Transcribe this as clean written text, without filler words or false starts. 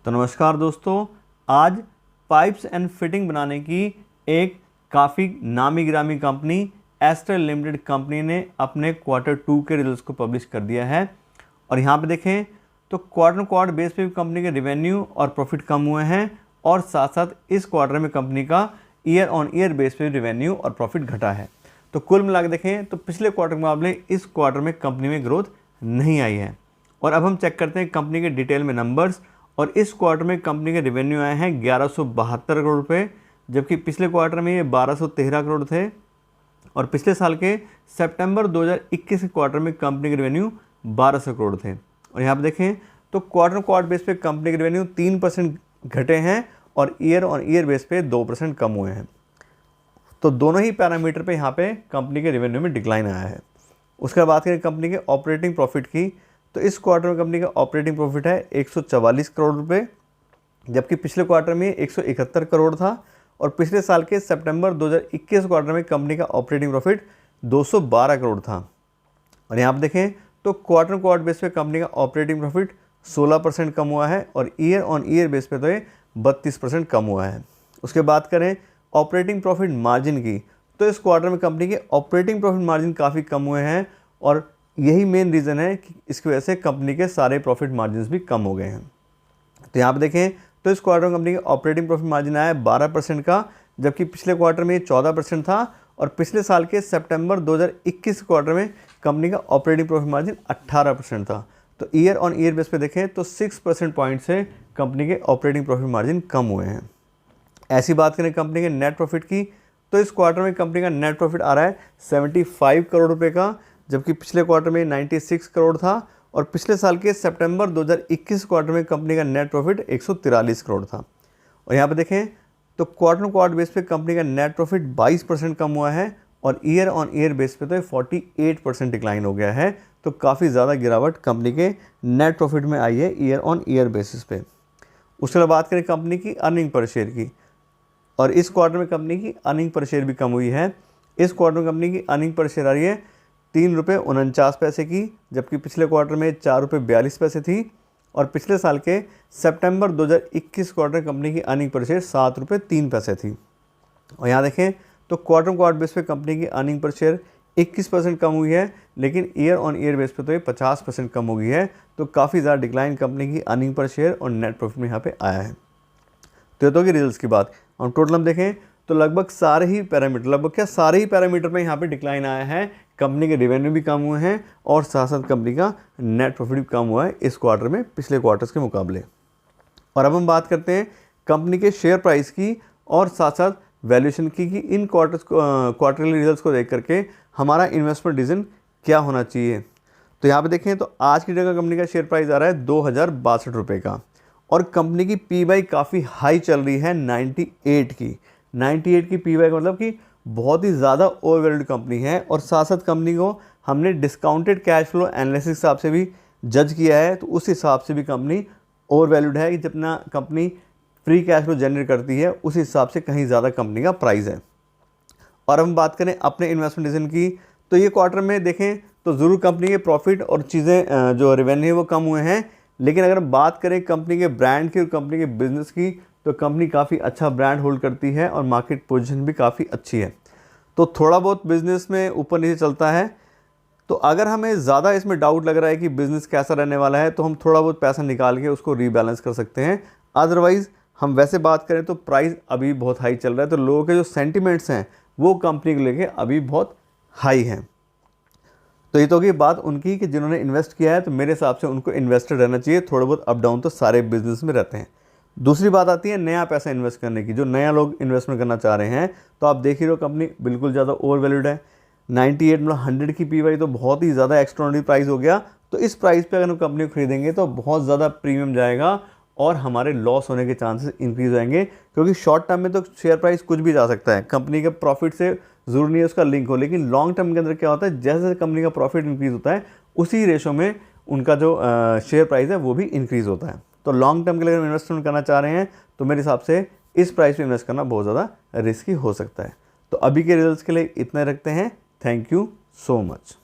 तो नमस्कार दोस्तों, आज पाइप्स एंड फिटिंग बनाने की एक काफ़ी नामी गिरामी कंपनी एस्ट्रल लिमिटेड कंपनी ने अपने Q2 के रिजल्ट्स को पब्लिश कर दिया है। और यहाँ पे देखें तो क्वार्टर बेस पे भी कंपनी के रेवेन्यू और प्रॉफिट कम हुए हैं और साथ साथ इस क्वार्टर में कंपनी का ईयर ऑन ईयर बेस पे रेवेन्यू और प्रॉफिट घटा है। तो कुल मिला के देखें तो पिछले क्वार्टर के मुकाबले इस क्वार्टर में कंपनी में ग्रोथ नहीं आई है। और अब हम चेक करते हैं कंपनी के डिटेल में नंबर्स। और इस क्वार्टर में कंपनी के रेवेन्यू आए हैं 1172 करोड़ रुपये, जबकि पिछले क्वार्टर में ये 1213 करोड़ थे। और पिछले साल के सितंबर 2021 के क्वार्टर में कंपनी के रेवेन्यू 1200 करोड़ थे। और यहाँ पे देखें तो क्वार्टर बेस पे कंपनी के रेवेन्यू 3% घटे हैं और ईयर ऑन ईयर बेस पे 2% कम हुए हैं। तो दोनों ही पैरामीटर पे यहाँ पे कंपनी के रेवेन्यू में डिक्लाइन आया है। उसके बाद बात करें कंपनी के ऑपरेटिंग प्रॉफिट की, तो इस क्वार्टर में कंपनी का ऑपरेटिंग प्रॉफिट है 144 करोड़ रुपए, जबकि पिछले क्वार्टर में 171 करोड़ था। और पिछले साल के सितंबर 2021 क्वार्टर में कंपनी का ऑपरेटिंग प्रॉफिट 212 करोड़ था। और यहाँ आप देखें तो क्वार्टर बेस पे कंपनी का ऑपरेटिंग प्रॉफिट 16% कम हुआ है और ईयर ऑन ईयर बेस पे तो ये 32% कम हुआ है। उसके बाद करें ऑपरेटिंग प्रॉफिट मार्जिन की, तो इस क्वार्टर में कंपनी के ऑपरेटिंग प्रॉफिट मार्जिन काफ़ी कम हुए हैं और यही मेन रीज़न है कि इसकी वजह से कंपनी के सारे प्रॉफिट मार्जिन भी कम हो गए हैं। तो यहाँ पे देखें तो इस क्वार्टर में कंपनी का ऑपरेटिंग प्रॉफिट मार्जिन आया 12% का, जबकि पिछले क्वार्टर में 14% था। और पिछले साल के सितंबर 2021 क्वार्टर में कंपनी का ऑपरेटिंग प्रॉफिट मार्जिन 18% था। तो ईयर ऑन ईयर बेस पे देखें तो 6% पॉइंट से कंपनी के ऑपरेटिंग प्रॉफिट मार्जिन कम हुए हैं। ऐसी बात करें कंपनी के नेट प्रॉफिट की, तो इस क्वार्टर में कंपनी का नेट प्रॉफिट आ रहा है 75 करोड़ रुपये का, जबकि पिछले क्वार्टर में 96 करोड़ था। और पिछले साल के सितंबर 2021 क्वार्टर में कंपनी का नेट प्रॉफिट 143 करोड़ था। और यहाँ पे देखें तो क्वार्टर बेस पे कंपनी का नेट प्रॉफिट 22% कम हुआ है और ईयर ऑन ईयर बेस पे तो 48% डिक्लाइन हो गया है। तो काफ़ी ज़्यादा गिरावट कंपनी के नेट प्रॉफिट में आई है ईयर ऑन ईयर बेसिस पे। उसके बाद बात करें कंपनी की अर्निंग पर शेयर की, और इस क्वार्टर में कंपनी की अर्निंग पर शेयर भी कम हुई है। इस क्वार्टर में कंपनी की अर्निंग पर शेयर आ रही है 3 रुपये 49 की, जबकि पिछले क्वार्टर में 4 रुपये 42 पैसे थी। और पिछले साल के सितंबर 2021 क्वार्टर कंपनी की अर्निंग पर शेयर 7 रुपये 3 पैसे थी। और यहाँ देखें तो क्वार्टर बेस पे कंपनी की अर्निंग पर शेयर 21% कम हुई है, लेकिन ईयर ऑन ईयर बेस पे तो ये 50% कम हो गई है। तो काफ़ी ज़्यादा डिक्लाइन कंपनी की अर्निंग पर शेयर और नेट प्रॉफिट में यहाँ पे आया है। तो ये तो की रिजल्ट्स की बात। और टोटल हम देखें तो लगभग सारे ही पैरामीटर में यहाँ पे डिक्लाइन आया है। कंपनी के रेवेन्यू भी कम हुए हैं और साथ साथ कंपनी का नेट प्रॉफिट भी कम हुआ है इस क्वार्टर में पिछले क्वार्टर्स के मुकाबले। और अब हम बात करते हैं कंपनी के शेयर प्राइस की और साथ साथ वैल्यूएशन की कि इन क्वार्टरली रिजल्ट्स को देख करके हमारा इन्वेस्टमेंट डिसीजन क्या होना चाहिए। तो यहाँ पे देखें तो आज की जगह कंपनी का शेयर प्राइस आ रहा है 2062 रुपये का, और कंपनी की पी/वाई काफ़ी हाई चल रही है 98 की पी/वाई का मतलब कि बहुत ही ज़्यादा ओवर वैल्यूड कंपनी है। और साथ साथ कंपनी को हमने डिस्काउंटेड कैश फ्लो एनालिसिस हिसाब से भी जज किया है, तो उस हिसाब से भी कंपनी ओवर वैल्यूड है कि जितना company free cash flow generate करती है उस हिसाब से कहीं ज़्यादा कंपनी का प्राइस है। और हम बात करें अपने इन्वेस्टमेंट डिसीजन की, तो ये क्वार्टर में देखें तो ज़रूर कंपनी के प्रॉफिट और चीज़ें जो रेवेन्यू है वो कम हुए हैं, लेकिन अगर बात करें कंपनी के ब्रांड की और कंपनी के बिजनेस की, तो कंपनी काफ़ी अच्छा ब्रांड होल्ड करती है और मार्केट पोजीशन भी काफ़ी अच्छी है। तो थोड़ा बहुत बिजनेस में ऊपर नीचे चलता है। तो अगर हमें ज़्यादा इसमें डाउट लग रहा है कि बिज़नेस कैसा रहने वाला है, तो हम थोड़ा बहुत पैसा निकाल के उसको रीबैलेंस कर सकते हैं। अदरवाइज़ हम वैसे बात करें तो प्राइस अभी बहुत हाई चल रहा है, तो लोगों के जो सेंटिमेंट्स हैं वो कंपनी को लेके अभी बहुत हाई हैं। तो ये तो की बात उनकी कि जिन्होंने इन्वेस्ट किया है, तो मेरे हिसाब से उनको इन्वेस्टेड रहना चाहिए। थोड़ा बहुत अप डाउन तो सारे बिजनेस में रहते हैं। दूसरी बात आती है नया पैसा इन्वेस्ट करने की। जो नया लोग इन्वेस्टमेंट करना चाह रहे हैं, तो आप देख ही रहे हो कंपनी बिल्कुल ज़्यादा ओवर वैल्यूड है। 98 मतलब 100 की पी/वाई तो बहुत ही ज़्यादा एक्स्ट्राऑर्डिनरी प्राइस हो गया। तो इस प्राइस पे अगर हम कंपनी को खरीदेंगे तो बहुत ज़्यादा प्रीमियम जाएगा और हमारे लॉस होने के चांसेस इंक्रीज हो जाएंगे, क्योंकि शॉर्ट टर्म में तो शेयर प्राइस कुछ भी जा सकता है, कंपनी के प्रॉफिट से ज़रूरी नहीं है उसका लिंक हो। लेकिन लॉन्ग टर्म के अंदर क्या होता है, जैसे जैसे कंपनी का प्रॉफिट इंक्रीज होता है उसी रेशो में उनका जो शेयर प्राइस है वो भी इंक्रीज़ होता है। तो लॉन्ग टर्म के लिए इन्वेस्टमेंट करना चाह रहे हैं तो मेरे हिसाब से इस प्राइस पे इन्वेस्ट करना बहुत ज़्यादा रिस्की हो सकता है। तो अभी के रिजल्ट्स के लिए इतने रखते हैं। Thank you so much.